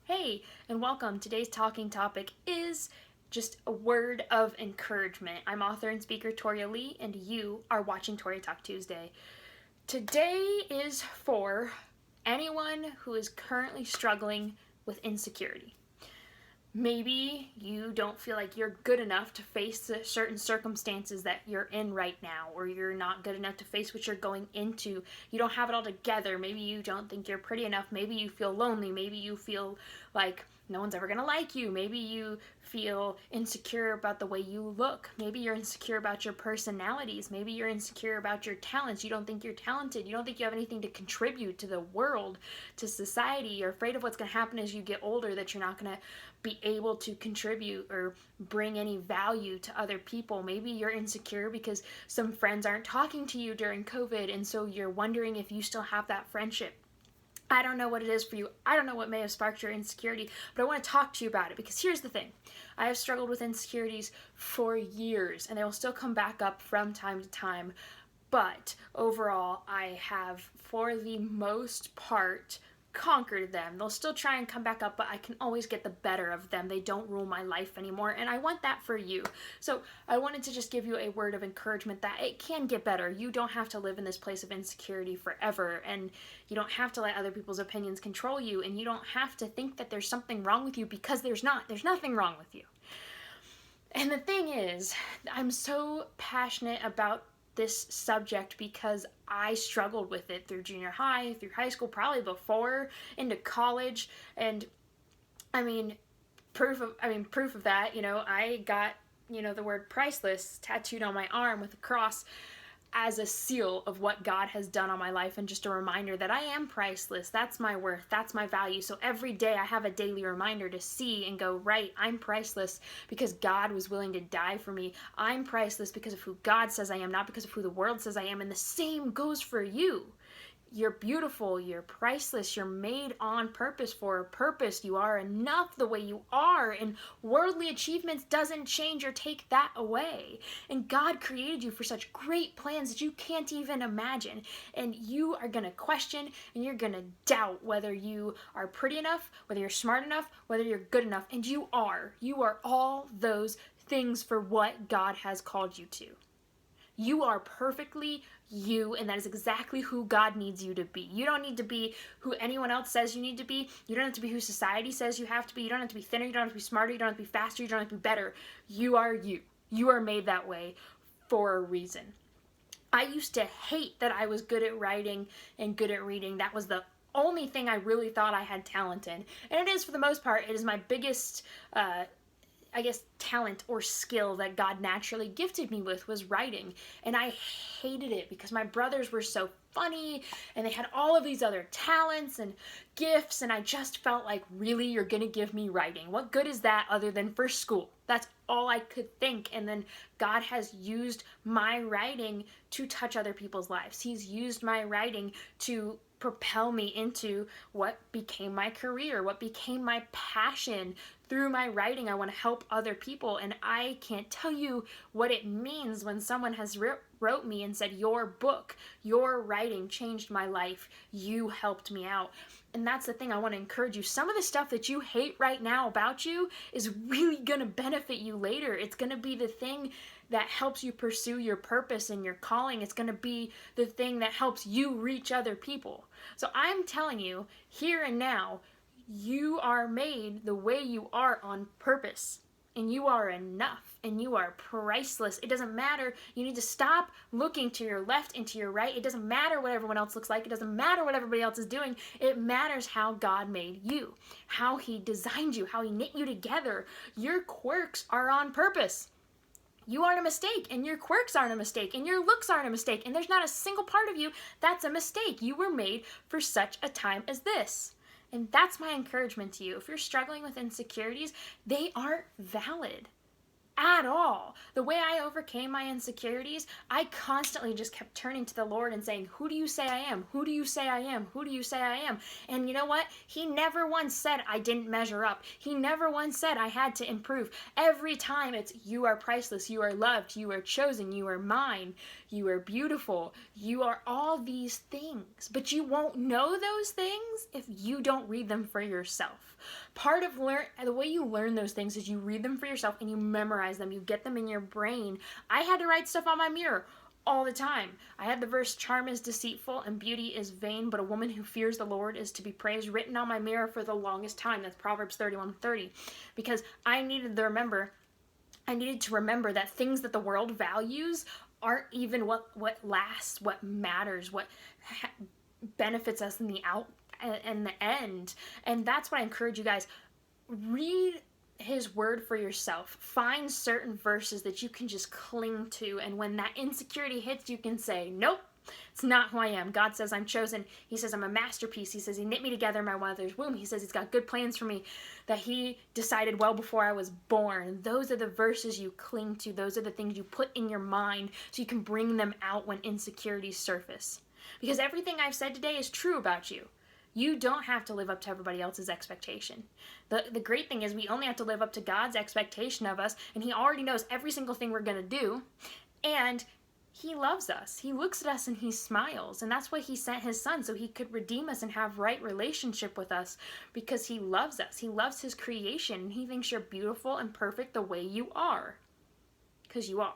Hey, and welcome. Today's talking topic is just a word of encouragement. I'm author and speaker Toria Lee, and you are watching Toria Talk Tuesday. Today is for anyone who is currently struggling with insecurity. Maybe you don't feel like you're good enough to face the certain circumstances that you're in right now, or you're not good enough to face what you're going into. You don't have it all together. Maybe you don't think you're pretty enough. Maybe you feel lonely. Maybe you feel like no one's ever gonna like you. Maybe you feel insecure about the way you look. Maybe you're insecure about your personalities. Maybe you're insecure about your talents. You don't think you're talented. You don't think you have anything to contribute to the world, to society. You're afraid of what's gonna happen as you get older, that you're not gonna be able to contribute or bring any value to other people. Maybe you're insecure because some friends aren't talking to you during COVID, and so you're wondering if you still have that friendship. I don't know what it is for you. I don't know what may have sparked your insecurity, but I want to talk to you about it because here's the thing. I have struggled with insecurities for years, and they will still come back up from time to time. But overall, I have, for the most part, conquered them. They'll still try and come back up, but I can always get the better of them. They don't rule my life anymore, and I want that for you. So I wanted to just give you a word of encouragement that it can get better. You don't have to live in this place of insecurity forever, and you don't have to let other people's opinions control you, and you don't have to think that there's something wrong with you, because there's not. There's nothing wrong with you. And the thing is, I'm so passionate about this subject because I struggled with it through junior high, through high school, probably before, into college. And I mean, proof of that, I got, the word priceless tattooed on my arm with a cross as a seal of what God has done on my life, and just a reminder that I am priceless. That's my worth. That's my value. So every day I have a daily reminder to see and go, right, I'm priceless because God was willing to die for me. I'm priceless because of who God says I am, not because of who the world says I am. And the same goes for you. You're beautiful, you're priceless, you're made on purpose for a purpose. You are enough the way you are, and worldly achievements doesn't change or take that away. And God created you for such great plans that you can't even imagine. And you are going to question and you're going to doubt whether you are pretty enough, whether you're smart enough, whether you're good enough. And you are. You are all those things for what God has called you to. You are perfectly you, and that is exactly who God needs you to be. You don't need to be who anyone else says you need to be. You don't have to be who society says you have to be. You don't have to be thinner. You don't have to be smarter. You don't have to be faster. You don't have to be better. You are you. You are made that way for a reason. I used to hate that I was good at writing and good at reading. That was the only thing I really thought I had talent in. And it is, for the most part, it is my biggest talent or skill that God naturally gifted me with, was writing. And I hated it because my brothers were so funny and they had all of these other talents and gifts, and I just felt like, really, you're gonna give me writing? What good is that other than for school? That's all I could think. And then God has used my writing to touch other people's lives. He's used my writing to propel me into what became my career, what became my passion. Through my writing, I want to help other people, and I can't tell you what it means when someone has wrote me and said, your book, your writing changed my life. You helped me out. And that's the thing I want to encourage you. Some of the stuff that you hate right now about you is really going to benefit you later. It's going to be the thing that helps you pursue your purpose and your calling. It's going to be the thing that helps you reach other people. So I'm telling you, here and now, you are made the way you are on purpose. And you are enough, and you are priceless. It doesn't matter. You need to stop looking to your left and to your right. It doesn't matter what everyone else looks like. It doesn't matter what everybody else is doing. It matters how God made you, how He designed you, how He knit you together. Your quirks are on purpose. You aren't a mistake, and your quirks aren't a mistake, and your looks aren't a mistake, and there's not a single part of you that's a mistake. You were made for such a time as this. And that's my encouragement to you. If you're struggling with insecurities, they aren't valid. at all. The way I overcame my insecurities, I constantly just kept turning to the Lord and saying, who do you say I am? Who do you say I am? Who do you say I am? And you know what? He never once said I didn't measure up. He never once said I had to improve. Every time it's, you are priceless, you are loved, you are chosen, you are mine, you are beautiful, you are all these things. But you won't know those things if you don't read them for yourself. Part of the way you learn those things is you read them for yourself and you memorize them. You get them in your brain. I had to write stuff on my mirror all the time. I had the verse, charm is deceitful and beauty is vain, but a woman who fears the Lord is to be praised, written on my mirror for the longest time. That's Proverbs 31:30. Because I needed to remember that things that the world values aren't even what lasts, what matters, what benefits us in the end. And that's what I encourage you guys. Read his word for yourself. Find certain verses that you can just cling to, and when that insecurity hits, you can say, nope, it's not who I am. God says I'm chosen. He says I'm a masterpiece. He says he knit me together in my mother's womb. He says he's got good plans for me that he decided well before I was born. Those are the verses you cling to. Those are the things you put in your mind so you can bring them out when insecurities surface. Because everything I've said today is true about you. You don't have to live up to everybody else's expectation. The great thing is we only have to live up to God's expectation of us, and he already knows every single thing we're going to do, and he loves us. He looks at us and he smiles, and that's why he sent his son, so he could redeem us and have right relationship with us, because he loves us. He loves his creation, and he thinks you're beautiful and perfect the way you are, because you are.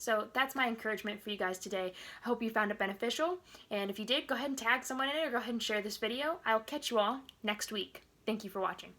So that's my encouragement for you guys today. I hope you found it beneficial. And if you did, go ahead and tag someone in it or go ahead and share this video. I'll catch you all next week. Thank you for watching.